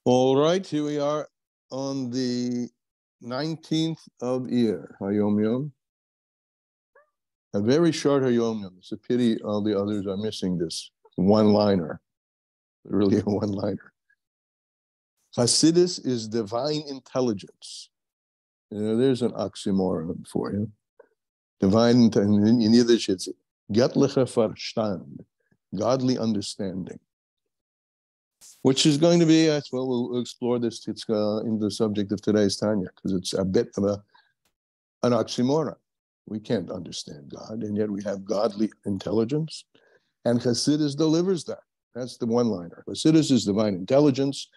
All right, here we are on the 19th of Iyar, Hayom Yom. A very short Hayom Yom. It's a pity all the others are missing this one-liner, really a one-liner. Hasidus is divine intelligence. There's an oxymoron for you. Divine intelligence, in Yiddish it's göttlicher Verstand, godly understanding. Which is going to be, well, we'll explore this in the subject of today's Tanya, because it's a bit of an oxymoron. We can't understand God, and yet we have godly intelligence. And Hasidus delivers that. That's the one-liner. Hasidus is divine intelligence,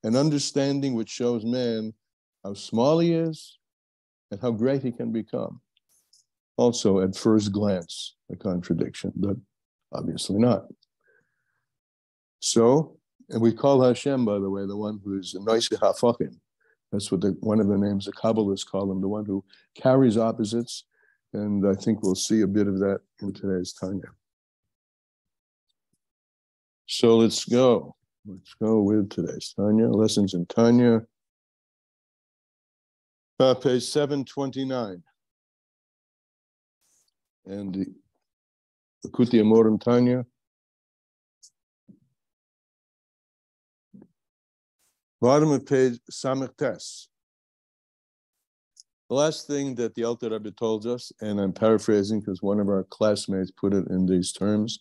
an understanding which shows man how small he is and how great he can become. Also, at first glance, a contradiction, but obviously not. So, and we call Hashem, by the way, the one who is Noisei HaFachim. That's what one of the names the Kabbalists call him, the one who carries opposites. And I think we'll see a bit of that in today's Tanya. So let's go. Let's go with today's Tanya. Lessons in Tanya. Page 729. And the Kuti Amorim Tanya. Bottom of page Samech Tes. The last thing that the Alter Rebbe told us, and I'm paraphrasing because one of our classmates put it in these terms,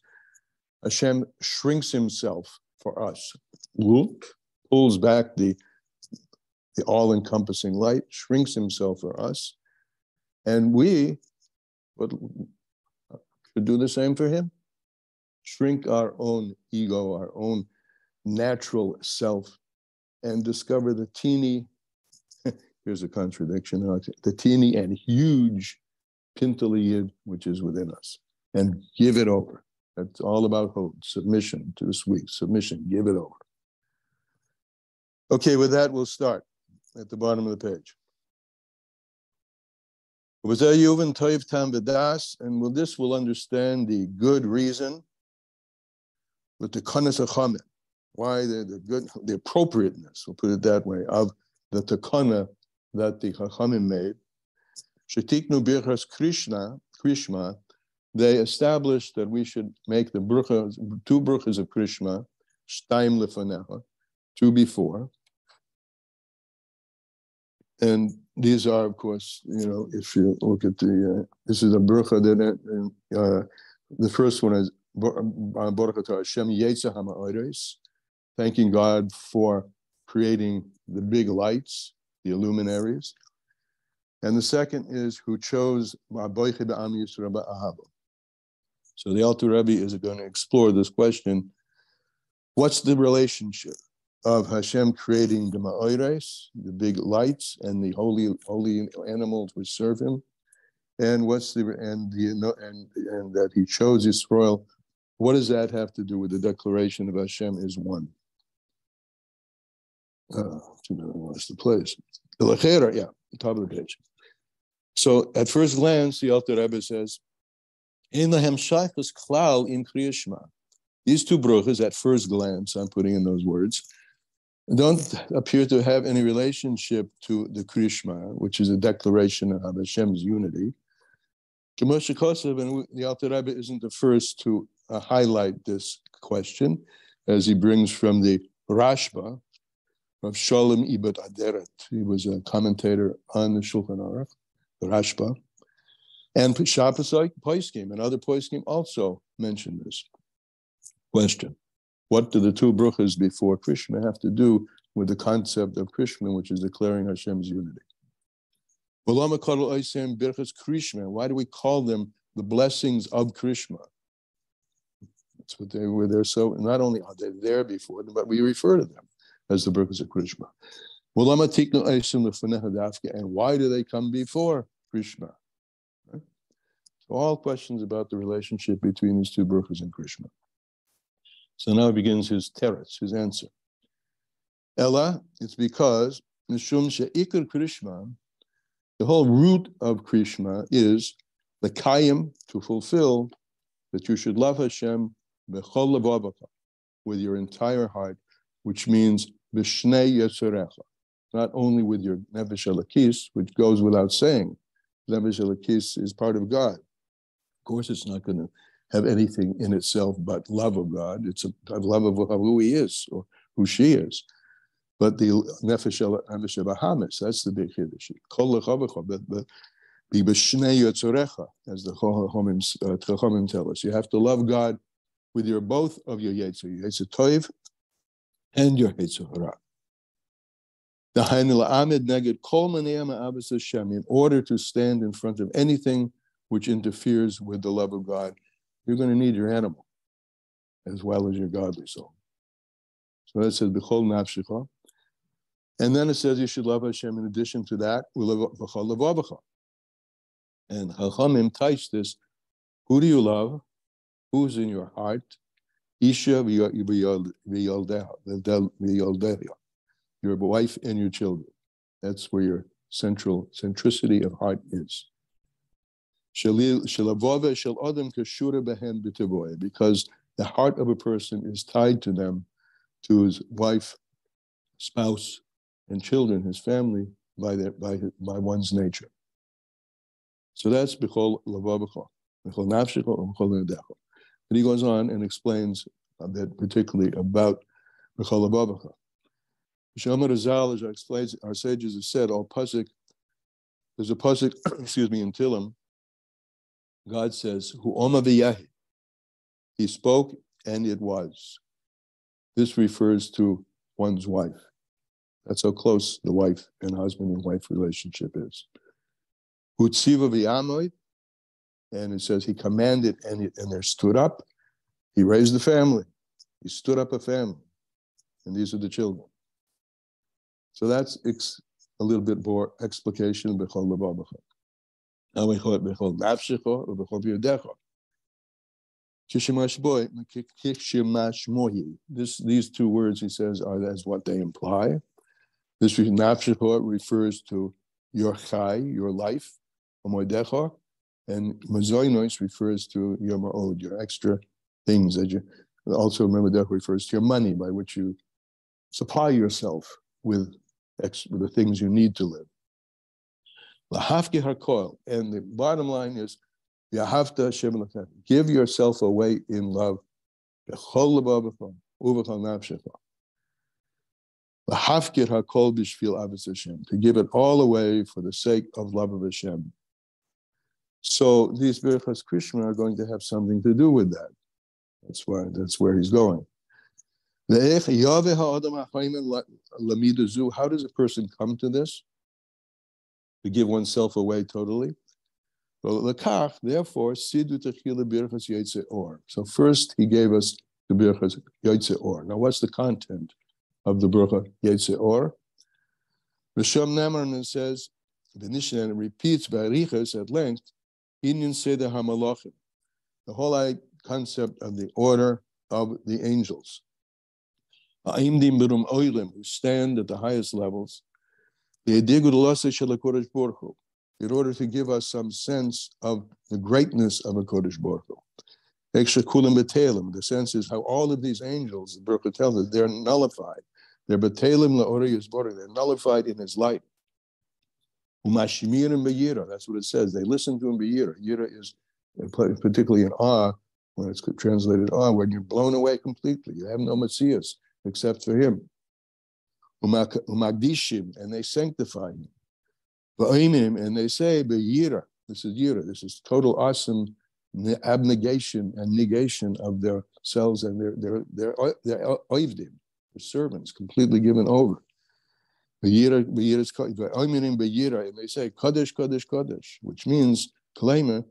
Hashem shrinks himself for us. Whoop, pulls back the all-encompassing light, shrinks himself for us, and we should do the same for him. Shrink our own ego, our own natural self, and discover the teeny, here's a contradiction, the teeny and huge Pintele Yid which is within us, and give it over. That's all about hope, submission to this week, submission, give it over. Okay, with that, we'll start at the bottom of the page. And with this, we'll understand the good reason with the Kanas Achamim. Why the appropriateness, we'll put it that way, of the takana that the Chachamim made. Shetiknu birchas Krishma, they established that we should make the two bruchas of Krishma, shtaim lefanecha, two before. And these are, of course, if you look at this is a brucha that the first one is Baruch Hashem Yetzah HaMa'ores, thanking God for creating the big lights, the luminaries. And the second is who chose Ma'aboiche B'Am Yisrael Ba'ahava. So the Alter Rebbe is going to explore this question. What's the relationship of Hashem creating the Ma'ores, the big lights, and the holy animals which serve him? And that he chose Yisrael? What does that have to do with the declaration of Hashem is one? What's the place? Yeah, top of the page. So at first glance, the Alter Rebbe says, "In lahem shaychus klal in kriyashma." These two bruchas, at first glance, I'm putting in those words, don't appear to have any relationship to the Krishma, which is a declaration of Hashem's unity. And the Alter Rebbe isn't the first to highlight this question, as he brings from the Rashba of Sholem Ibn Aderet. He was a commentator on the Shulchan Aruch, the Rashba. And Shabbos Poskim and other Poskim also mention this question. What do the two bruchas before Krishna have to do with the concept of Krishna, which is declaring Hashem's unity? Why do we call them the blessings of Krishna? That's what they were there. So not only are they there before them, but we refer to them as the bruchas of Krishna. And why do they come before Krishna? Right? So all questions about the relationship between these two bruchas and Krishna. So now begins his teretz, his answer. Ella, it's because Mishum she'ikar Krishma, the whole root of Krishma is the kayim, to fulfill, that you should love Hashem b'chol levavaka, with your entire heart, which means b'shnei yetzerecha. Not only with your nefesh elokis, which goes without saying. Nefesh elokis is part of God. Of course, it's not going to have anything in itself but love of God. It's a love of who He is or who she is. But the nefesh bahamis, that's the big hiddush. Kol lechavecha, but be b'shnei yetzerecha, as the Chachamim tell us. You have to love God with your both of your yetzer toiv and your yetzer hara. In order to stand in front of anything which interferes with the love of God, you're going to need your animal as well as your godly soul. So that says, B'chol nafshecha. And then it says you should love Hashem in addition to that, B'chol levavecha. And Chachamim touch this. Who do you love? Who's in your heart? Isha v'yoldeha. Your wife and your children. That's where your centricity of heart is. Because the heart of a person is tied to them, to his wife, spouse, and children, his family, by one's nature. So that's b'chol levavecha, b'chol nafshecha, b'chol nedecha. And he goes on and explains a bit particularly about b'chol levavecha. Shomar Azal, as explains, our sages have said, all pasuk. There's a pasuk, in Tillim. God says, "Hu oma v'yahi." He spoke, and it was. This refers to one's wife. That's how close the wife and husband and wife relationship is. Hu tziva v'yamoid, and it says he commanded, and there stood up. He raised the family. He stood up a family, and these are the children. So that's a little bit more explication of b'chol levavecha. Now we call it b'chol nafshecha or b'chol yodecha. These two words, he says, are as what they imply. This nafshecha refers to your chai, your life, moedecha, and mazoinos refers to your ma'od, your extra things that you. Also, remember that refers to your money, by which you supply yourself with the things you need to live. Lahafki harkoil, and the bottom line is, Yahavta Hashem l'chem. Give yourself away in love. B'chol levavecha uv'chol nafshecha. Lahafkir hakol b'shvil avos Hashem. To give it all away for the sake of love of Hashem. So these Birchas Krishna are going to have something to do with that. That's where he's going. How does a person come to this? To give oneself away totally? Therefore, so first he gave us the Birchas Yotze Or. Now what's the content of the Birchas Yotze Or? Rishon Nemarn says, the Mishnah repeats Barichas at length, Inyan Seder HaMalachim, the whole concept of the order of the angels. Who stand at the highest levels, in order to give us some sense of the greatness of a Kodesh Baruch Hu. The sense is how all of these angels, the Baruch Hu tells us, they're nullified. They're nullified in his light. That's what it says. They listen to him b'yira. Yira is particularly in awe, when it's translated awe, when you're blown away completely. You have no Messias except for him. Umagdishim, and they sanctify him. And they say, b'yira. This is yira. This is total awesome abnegation and negation of their selves and their oivdim, their servants, completely given over. And they say, Kodesh, Kodesh, Kodesh, which means, Kalema,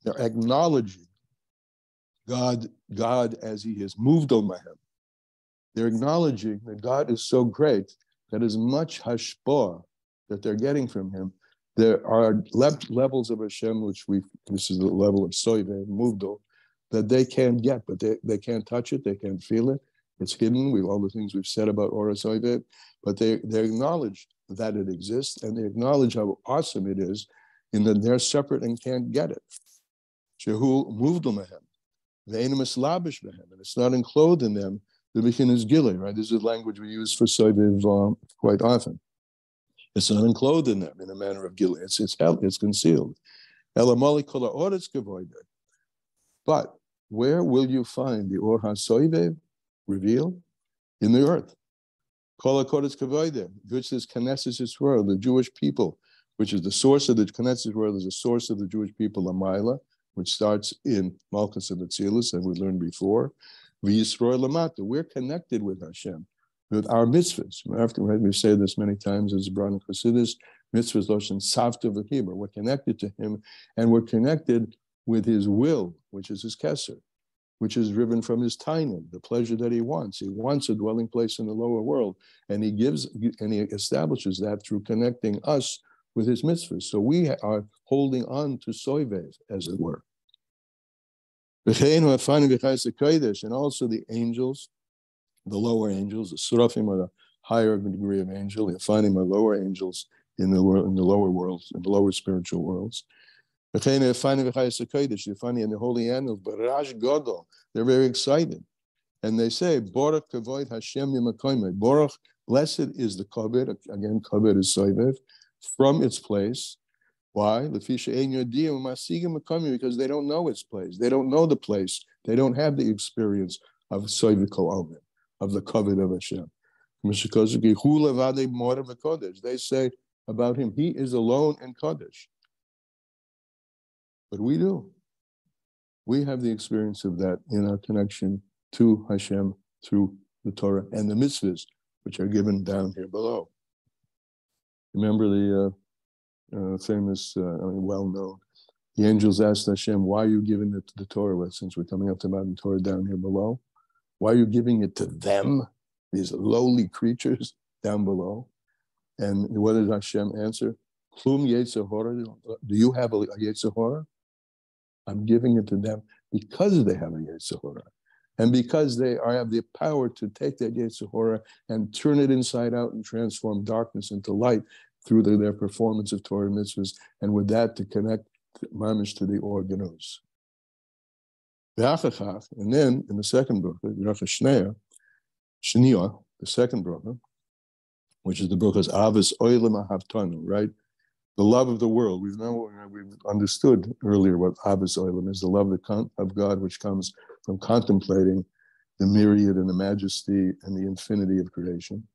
they're acknowledging God as he has moved on my head. They're acknowledging that God is so great that as much hashpah that they're getting from him, there are levels of Hashem, this is the level of soive and muvdo, that they can't get, but they can't touch it, they can't feel it. It's hidden with all the things we've said about Ora Soive, but they acknowledge that it exists, and they acknowledge how awesome it is in that they're separate and can't get it. Shehu moved on them. And it's not enclosed in them. The Bechin is Gile, right? This is language we use for Soiviv quite often. It's not enclosed in them in a manner of Gile. It's concealed. Elamali Kola Oretz Kevoide. But where will you find the Or HaSoivev revealed? In the earth. Kola Koretz Kevoide, which is Knesset's world, the Jewish people, which is the source of the Knesset world, is the source of the Jewish people, Amaila, which starts in Malchus and Atzilus, and we learned before. V'Yisroel Lamata, we're connected with Hashem, with our mitzvahs. After we say this many times as Brahman Chassidus, mitzvahs Loshen Savta V'Hibur. We're connected to Him, and we're connected with His will, which is His Keser, which is driven from His Tanya, the pleasure that He wants. He wants a dwelling place in the lower world, and He establishes that through connecting us with His mitzvahs. So we are holding on to Soivev, as it were. And also the angels, the lower angels, the Seraphim are the higher degree of angel. You're finding the lower angels in the lower worlds, in the lower spiritual worlds. You're finding in the holy animals, but Rash Godel, they're very excited. And they say, Baruch Kavoid Hashem Yimakoimeh. Baruch, blessed is the Kavod, again, Kavod is Soivev, from its place. Why? Because they don't know its place. They don't know the place. They don't have the experience of Soiv Kol of the Kavod of Hashem. They say about Him, He is alone in Kodesh. But we do. We have the experience of that in our connection to Hashem through the Torah and the mitzvahs, which are given down here below. Remember the famous, well-known, the angels asked Hashem, why are you giving it to the Torah, since we're coming up to Mount Torah down here below? Why are you giving it to them, these lowly creatures down below? And what did Hashem answer? Klum Yetzirah. Do you have a Yetzirah? I'm giving it to them because they have a Yetzirah. And because they have the power to take that Yetzirah and turn it inside out and transform darkness into light through their performance of Torah mitzvahs, and with that to connect mamish to the organos. And then in the second bracha, the second bracha, which is the bracha's Avos Olam Ahavtanu, right? The love of the world. We've understood earlier what Avos Olam is, the love of God, which comes from contemplating the myriad and the majesty and the infinity of creation.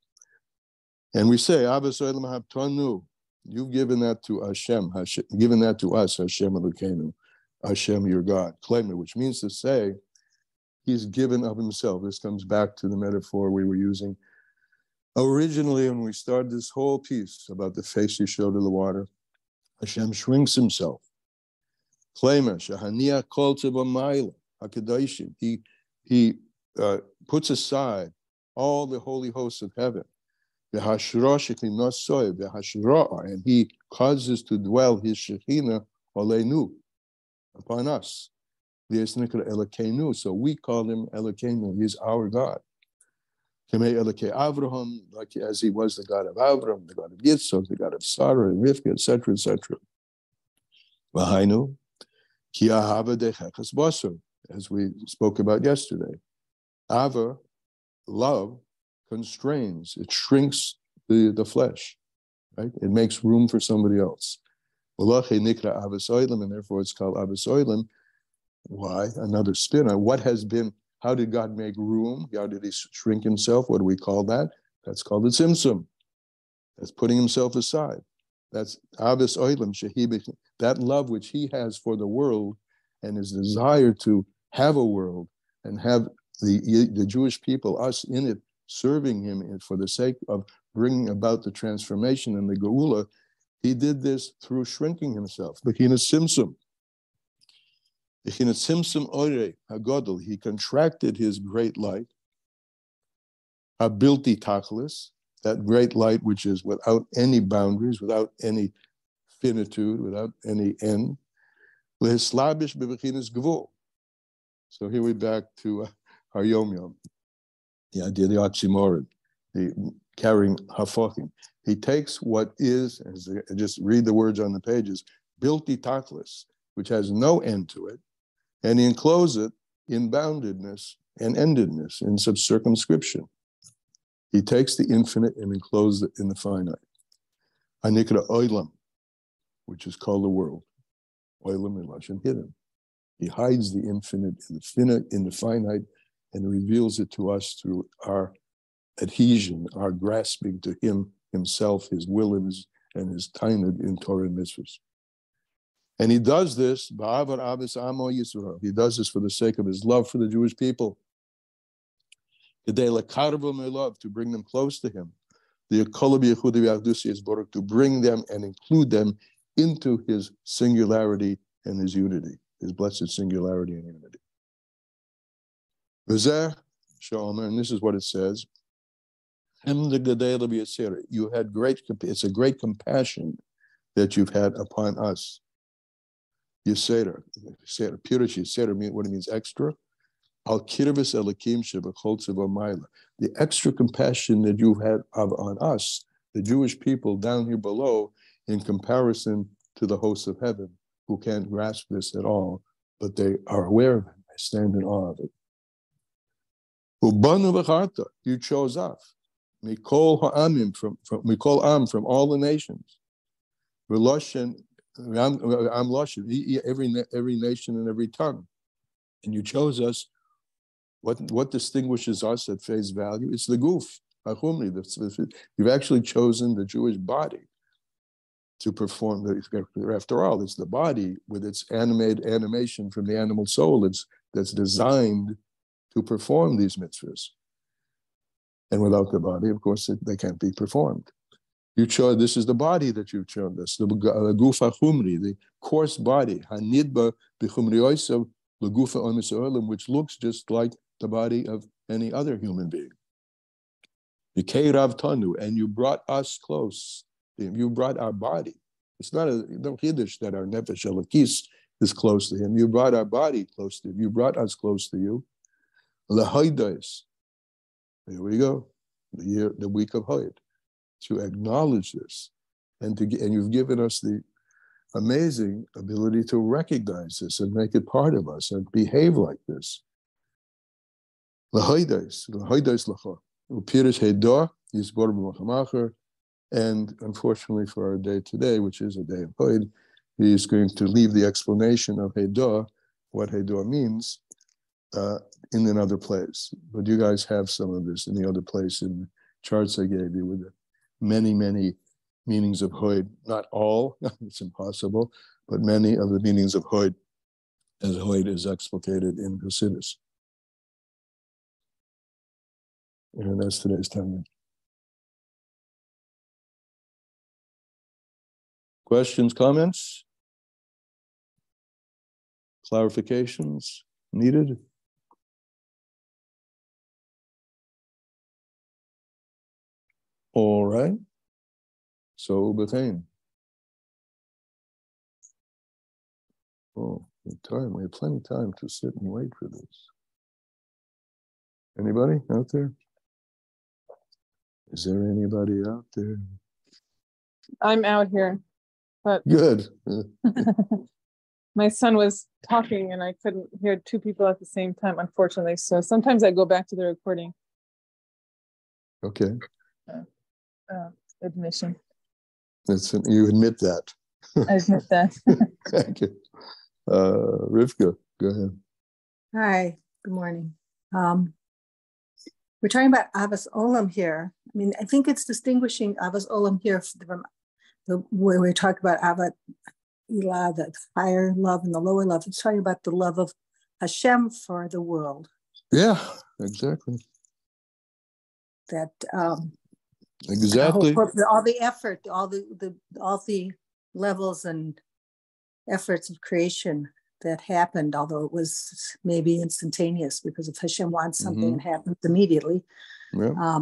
And we say, Avos Olam Ahavtanu, you've given that to Hashem, given that to us, Hashem Elokeinu, Hashem your God, claim it, which means to say, He's given of Himself. This comes back to the metaphor we were using originally when we started this whole piece about the face He showed in the water. Hashem shrinks Himself. Claim Shahaniya Kol Tzevamayla HaKadoshim. He puts aside all the holy hosts of heaven. And He causes to dwell His Shekhinah Aleinu, upon us. So we call Him Elokeinu. He's our God. Like as He was the God of Avraham, the God of Yitzchak, the God of Sarah and Rivka, etc., etc. As we spoke about yesterday. Ava, love, constrains. It shrinks the flesh, right? It makes room for somebody else. And therefore it's called Avos Olam. Why? Another spin on what has been. How did God make room? How did He shrink Himself? What do we call that? That's called the tzimtzum. That's putting Himself aside. That's Avos Olam Shehi, that love which He has for the world and His desire to have a world and have the Jewish people, us in it, serving Him for the sake of bringing about the transformation and the geula. He did this through shrinking Himself. B'chinas tzimtzum. He contracted His great light, habilti tachlis, that great light which is without any boundaries, without any finitude, without any end. Lehislabish b'bechinas gvul. So here we're back to our yom, the idea of the oxymoron, the carrying hafochim. He takes what is, just read the words on the pages, bilti tachlis, which has no end to it, and He encloses it in boundedness and endedness, in such circumscription. He takes the infinite and encloses it in the finite. Anikra oilam, which is called the world. Oilam in Lashon hidden. He hides the infinite in the finite and reveals it to us through our adhesion, our grasping to him, himself, his will, and his tainug in Torah and mitzvahs. And he does this, he does this for the sake of his love for the Jewish people. To bring them close to him. To bring them and include them into his singularity and his unity, his blessed singularity and unity. And this is what it says. You had it's a great compassion that you've had upon us. Yisera, purity, Yisera, what it means extra. The extra compassion that you've had on us, the Jewish people down here below, in comparison to the hosts of heaven, who can't grasp this at all, but they are aware of it. They stand in awe of it. You chose us. Mikol ha'amim from all the nations. Every nation and every tongue. And you chose us. What distinguishes us at face value? It's the guf. You've actually chosen the Jewish body to perform. After all, it's the body with its animation from the animal soul that's designed to perform these mitzvahs. And without the body, of course, they can't be performed. You chose, this is the body that you've chosen, this, the guf ha'chumri, the coarse body, hanidba b'chumri oisav l'gufa omis ha'olam, which looks just like the body of any other human being. Yikei rav tanu, and you brought us close. You brought our body. It's not no Yiddish that our nefesh elokis is close to him. You brought our body close to him. You brought us close to you. Lehoidos. Here we go. The week of Hoid. To acknowledge this, and you've given us the amazing ability to recognize this and make it part of us and behave like this. And unfortunately for our day today, which is a day of Hoid, he is going to leave the explanation of Heidah, what Heidah means, in another place. But you guys have some of this in the other place in the charts I gave you with the many, many meanings of Hoid. Not all, it's impossible, but many of the meanings of Hoid, as Hoid is explicated in Hasidus. And that's today's Tanya. Questions, comments, clarifications needed? All right. So, Bethane. Oh, time. We have plenty of time to sit and wait for this. Anybody out there? Is there anybody out there? I'm out here, but good. My son was talking and I couldn't hear two people at the same time, unfortunately. So sometimes I go back to the recording. Okay. Admission. You admit that. I admit that. Thank you. Rivka, go ahead. Hi, good morning. We're talking about Avas Olam here. I mean, I think it's distinguishing Avas Olam here from the way we talk about Avat Ilah, the higher love and the lower love. It's talking about the love of Hashem for the world. Yeah, exactly. That exactly all the effort, all the levels and efforts of creation that happened, although it was maybe instantaneous, because if Hashem wants something, it happens immediately. Yeah.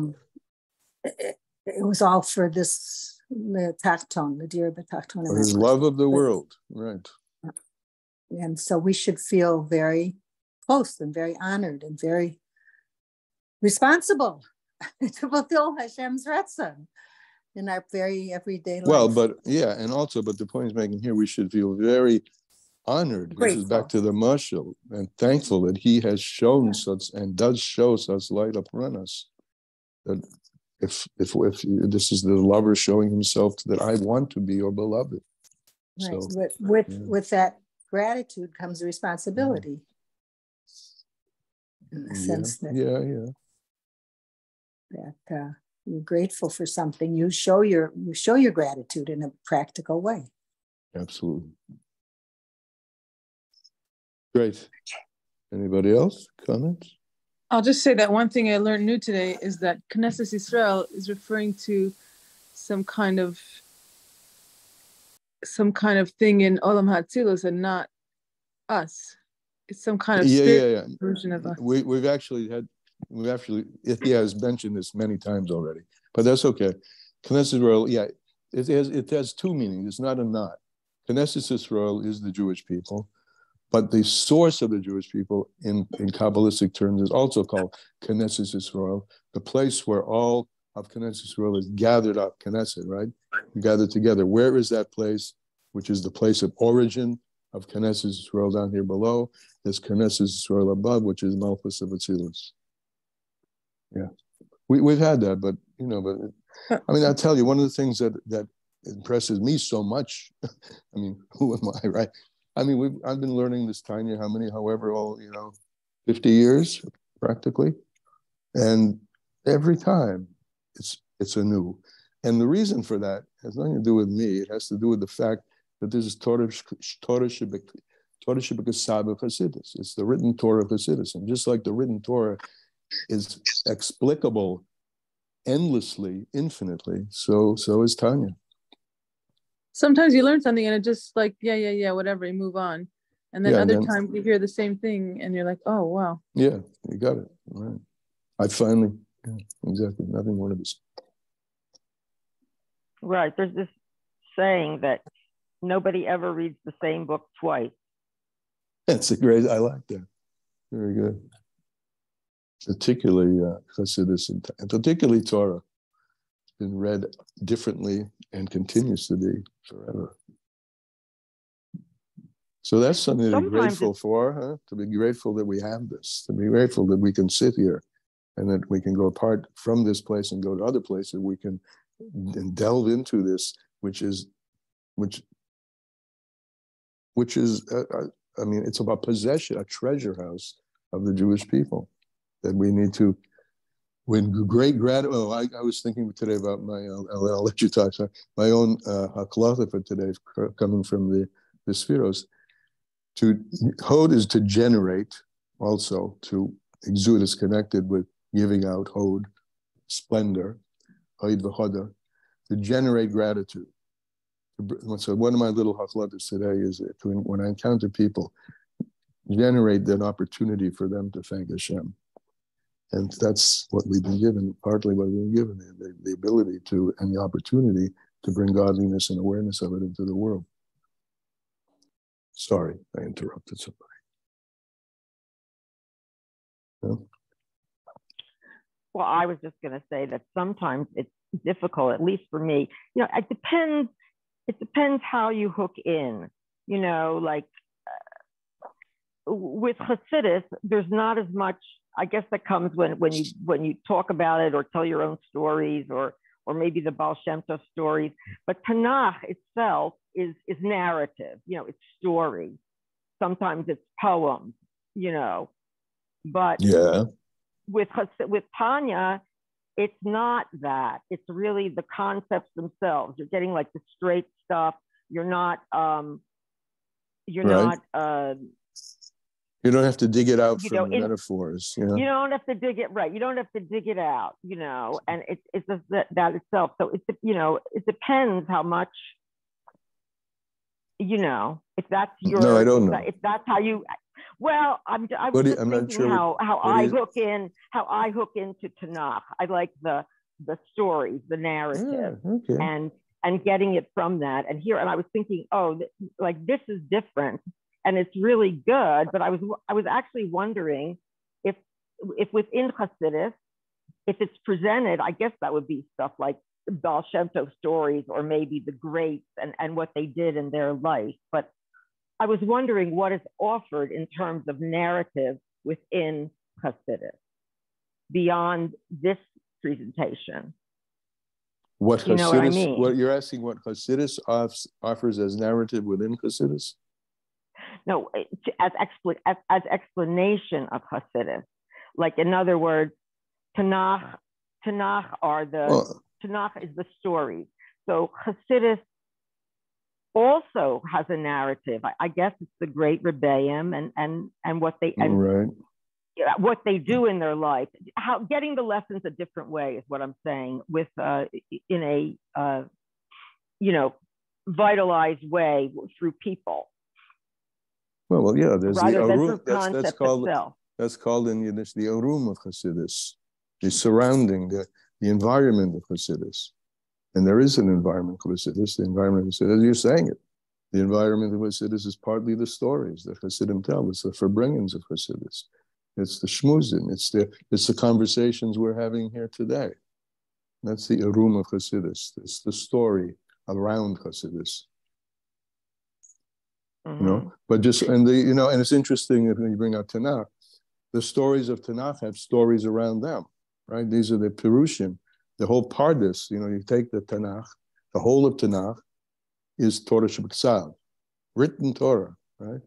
It was all for this, the Tachton, the dear the Tachton. For his love of the world, right. And so we should feel very close and very honored and very responsible to fulfill Hashem's Ratzon in our very everyday life. Well, but yeah, and also, but the point is making here, we should feel very honored. This is back to the mashal, and thankful that he has shown such and does show such light upon us. That if this is the lover showing himself that I want to be your beloved. Right. So, with that gratitude comes responsibility. In the sense that that you're grateful for something, you show your gratitude in a practical way. Absolutely. Great. Anybody else? Comments? I'll just say that one thing I learned new today is that Knesset Yisrael is referring to some kind of thing in Olam HaTzilus and not us. It's some kind of spiritual version of us. We've actually Iyar has mentioned this many times already, but that's okay. Knesset Yisrael, it has two meanings. It's not a not. Knesset Yisrael is the Jewish people, but the source of the Jewish people in Kabbalistic terms is also called Knesset Yisrael, the place where all of Knesset Yisrael is gathered up, Knesset, right? Gathered together. Where is that place, which is the place of origin of Knesset Yisrael down here below? There's Knesset Yisrael above, which is Malchus of Atzilus. Yeah. We've had that, but, I mean, I'll tell you, one of the things that impresses me so much, I mean, who am I, right? I mean, I've been learning this Tanya, 50 years practically, and every time it's anew. And the reason for that has nothing to do with me. It has to do with the fact that this is Torah Shebek Chassidus. It's the written Torah of Chassidus, and just like the written Torah is explicable endlessly, infinitely, so is Tanya. Sometimes you learn something and it just like, whatever, you move on. And then other times you hear the same thing and you're like, oh, wow. Yeah, you got it. Right. I finally, exactly, nothing more to this. Right. There's this saying that nobody ever reads the same book twice. That's I like that. Very good. Particularly Chassidus and particularly Torah. Been read differently and continues to be forever. So that's something to be grateful for, huh? To be grateful that we have this, to be grateful that we can sit here and that we can go apart from this place and go to other places. We can delve into this, which is, I mean, it's about possession, a treasure house of the Jewish people that we need to. When great gratitude. Oh, I was thinking today about my. I'll let you talk. Sorry, my own haklata for today, coming from the Spheros. Hod is to generate, also to exude. Is connected with giving out hod, splendor, hod v'hoda, to generate gratitude. So one of my little haklatas today is that when I encounter people, generate that opportunity for them to thank Hashem. And that's what we've been given, partly what we've been given, the ability to, and the opportunity to bring godliness and awareness of it into the world. Sorry, I interrupted somebody. No? Well, I was just going to say that sometimes it's difficult, at least for me. It depends how you hook in. Like with Hasidus, there's not as much. I guess that comes when you talk about it or tell your own stories or maybe the Baal Shem Tov stories. But Tanakh itself is narrative. It's story. Sometimes it's poems. But with Tanya, it's not that. It's really the concepts themselves. You're getting like the straight stuff. You're not. You don't have to dig it out from the metaphors. You don't have to dig it right. You don't have to dig it out. And it's just that itself. So it depends how much. If that's your. No, I don't know. If that's how you. Well, I'm thinking sure how I hook into Tanakh. I like the stories, the narrative, and getting it from that. And I was thinking, like this is different. And it's really good, but I was actually wondering if within Hasidus, if it's presented, I guess that would be stuff like Baal Shem Tov stories or maybe the greats and what they did in their life. But I was wondering what is offered in terms of narrative within Hasidus beyond this presentation. What you Hasidus, know what I mean? What you're asking, what Hasidus offers as narrative within Hasidus? No, as explanation of Hasidus. Like, in other words, Tanakh Tanakh is the stories. So Hasidus also has a narrative. I guess it's the Great Rebbeim and what they what they do in their life. How getting the lessons a different way is what I'm saying. With in a vitalized way through people. Well, yeah. There's the arum. That's called in Yiddish the arum of Hasidus, the surrounding, the environment of Hasidus. And there is an environment of Hasidus. The environment of Hasidus, as you're saying it, the environment of Hasidus is partly the stories that Hasidim tell. It's the verbringings of Hasidus. It's the shmuzin. It's the conversations we're having here today. That's the arum of Hasidus. It's the story around Hasidus. Mm-hmm. But just and it's interesting when you bring up Tanakh, the stories of Tanakh have stories around them, right? These are the Pirushim, the whole Pardes. You take the Tanakh, the whole of Tanakh is Torah Sheb'Ksav, written Torah, right?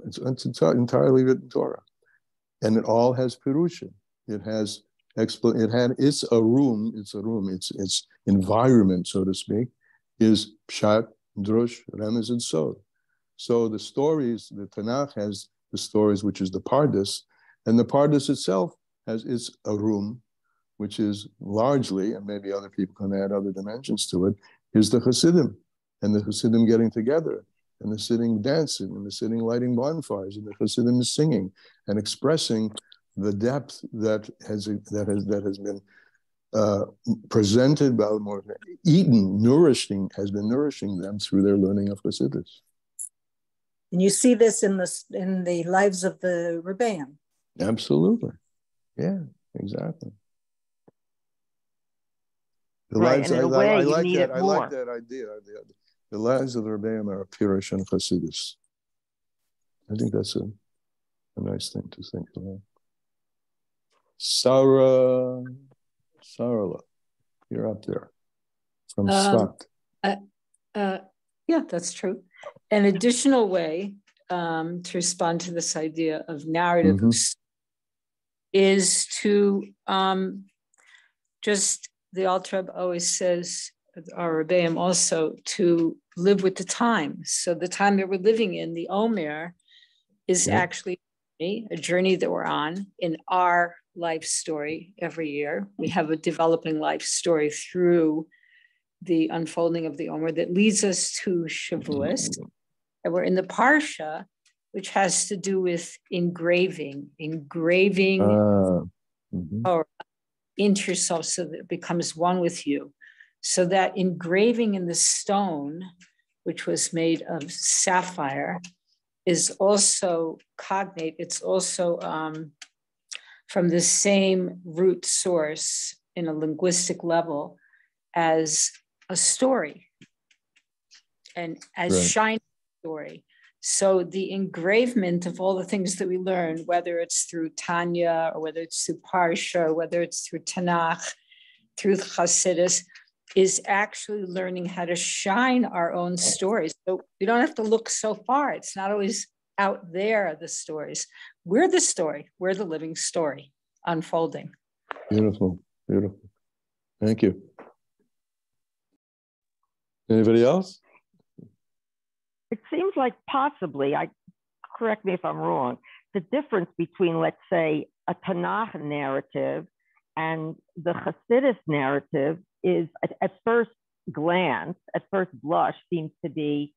It's entirely written Torah, and it all has Pirushim. It has its environment, so to speak, is Pshat, Drush, Remez, and Sod. So the stories, the Tanakh has the stories, which is the Pardes, and the Pardes itself has its arum, which is largely, and maybe other people can add other dimensions to it, is the Hasidim, and the Hasidim getting together, and the Hasidim dancing, and the Hasidim lighting bonfires, and the Hasidim singing and expressing the depth that has been presented by has been nourishing them through their learning of Hasidus. And you see this in the lives of the Rebbeim. Absolutely. Yeah, exactly. Right, and in a way, I you like need that. it I more. like that idea. The lives of the Rebbeim are Pirush and Hasidus. I think that's a nice thing to think about. Sarala, you're up there from Sfat. Yeah, that's true. An additional way to respond to this idea of narrative is to the Alter Rebbe always says, our Rebbeim also, to live with the time. So the time that we're living in, the Omer, is actually a journey that we're on in our life story every year. We have a developing life story through the unfolding of the Omer that leads us to Shavuos. And we're in the Parsha, which has to do with engraving or into yourself so that it becomes one with you. So that engraving in the stone, which was made of sapphire, is also cognate. It's also from the same root source in a linguistic level as a story and as shining story. So the engravement of all the things that we learn, whether it's through Tanya or whether it's through Parsha, or whether it's through Tanakh, through Hasidus, is actually learning how to shine our own stories. So we don't have to look so far. It's not always out there, the stories. We're the story. We're the living story unfolding. Beautiful, beautiful. Thank you. Anybody else? It seems like possibly, correct me if I'm wrong, the difference between, let's say, a Tanakh narrative and the Hasidus narrative is, at first glance, at first blush, seems to be,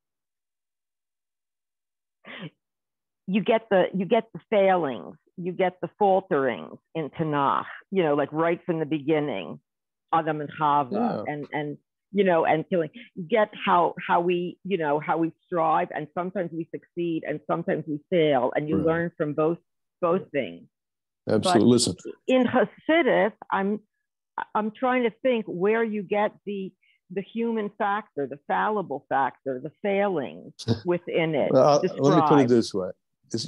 you get the failings, you get the falterings in Tanakh, like right from the beginning, Adam and Chava, and killing. You get how we strive, and sometimes we succeed, and sometimes we fail, and you learn from both things. Absolutely. But listen, in Hasidus, I'm trying to think where you get the the human factor, the fallible factor, the failings within it. Let me put it this way. Let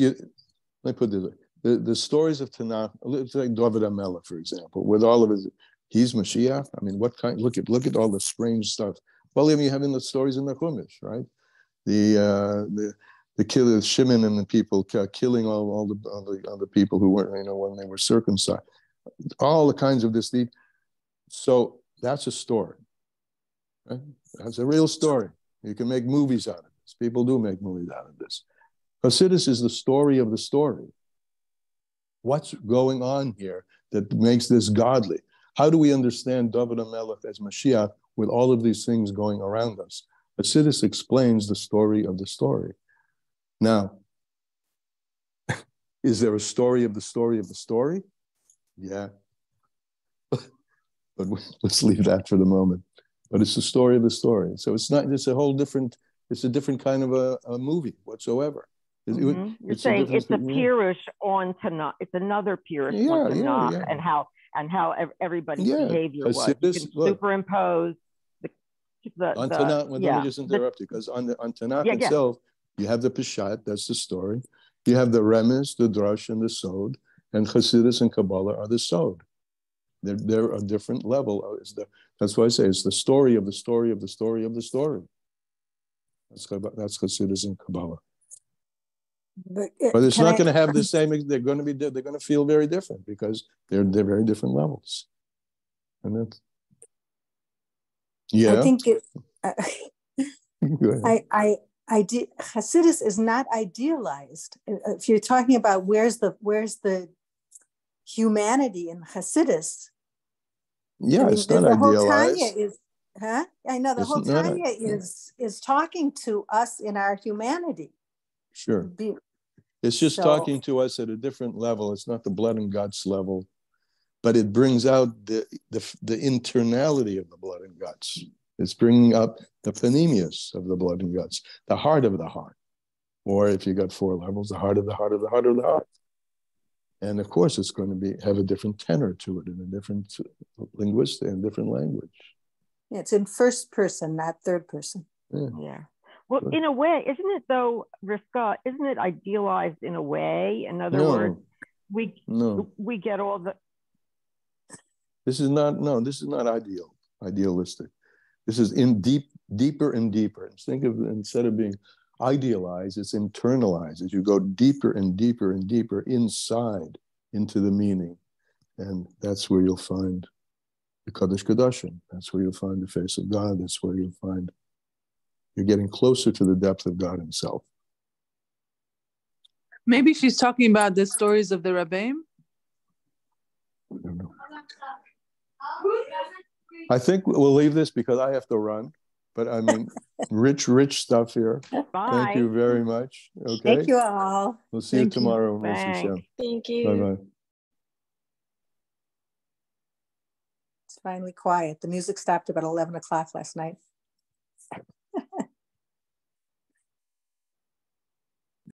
me put it this way. The stories of Tanakh, it's like David HaMelech, for example, with all of his, he's Mashiach. I mean, what kind? Look at all the strange stuff. Well, I mean, you have in the stories in the Chumash, right? The killer Shimon and the people killing all the people who weren't, when they were circumcised. All the kinds of this. So that's a story. Right? That's a real story. You can make movies out of this. People do make movies out of this. Hasidus is the story of the story. What's going on here that makes this godly? How do we understand David HaMelech as Mashiach with all of these things going around us? Hasidus explains the story of the story. Now, is there a story of the story of the story? Yeah. But let's leave that for the moment. But it's the story of the story. So it's a different kind of a movie whatsoever. You're saying it's a pirush on Tanakh. It's another pirush on Tanakh and how everybody's behavior was. You can superimpose on Tanakh. Let me just interrupt you, because on Tanakh itself, you have the Peshat, that's the story. You have the Remez, the Drush, and the Sod, and Hasidus and Kabbalah are the Sod. They're a different level. That's why I say it's the story of the story of the story of the story. That's Hasidus and Kabbalah. But it's not going to have the same. They're going to feel very different because they're very different levels. And that's, I think Hasidus is not idealized. If you're talking about where's the humanity in Hasidus, it's not idealized. I know the whole Tanya is talking to us in our humanity. Sure. It's just talking to us at a different level. It's not the blood and guts level, but it brings out the internality of the blood and guts. It's bringing up the panemius of the blood and guts, the heart of the heart. Or if you got 4 levels, the heart of the heart of the heart of the heart. And of course, it's going to have a different tenor to it, in a different linguistic and different language. Yeah, it's in first person, not third person. Yeah. Well, in a way, isn't it though, Rivka, isn't it idealized in a way? In other words, we get all the... This is not idealistic. This is deeper and deeper. Think of, instead of being idealized, it's internalized as you go deeper and deeper and deeper inside into the meaning. And that's where you'll find the Kodesh Kodashim. That's where you'll find the face of God. That's where you'll find you're getting closer to the depth of God himself. Maybe she's talking about the stories of the Rabbeim. I don't know. I think we'll leave this because I have to run. But I mean, rich stuff here. Bye. Thank you very much. Okay. Thank you all. We'll see you tomorrow. Thank you. Bye-bye. It's finally quiet. The music stopped about 11 o'clock last night.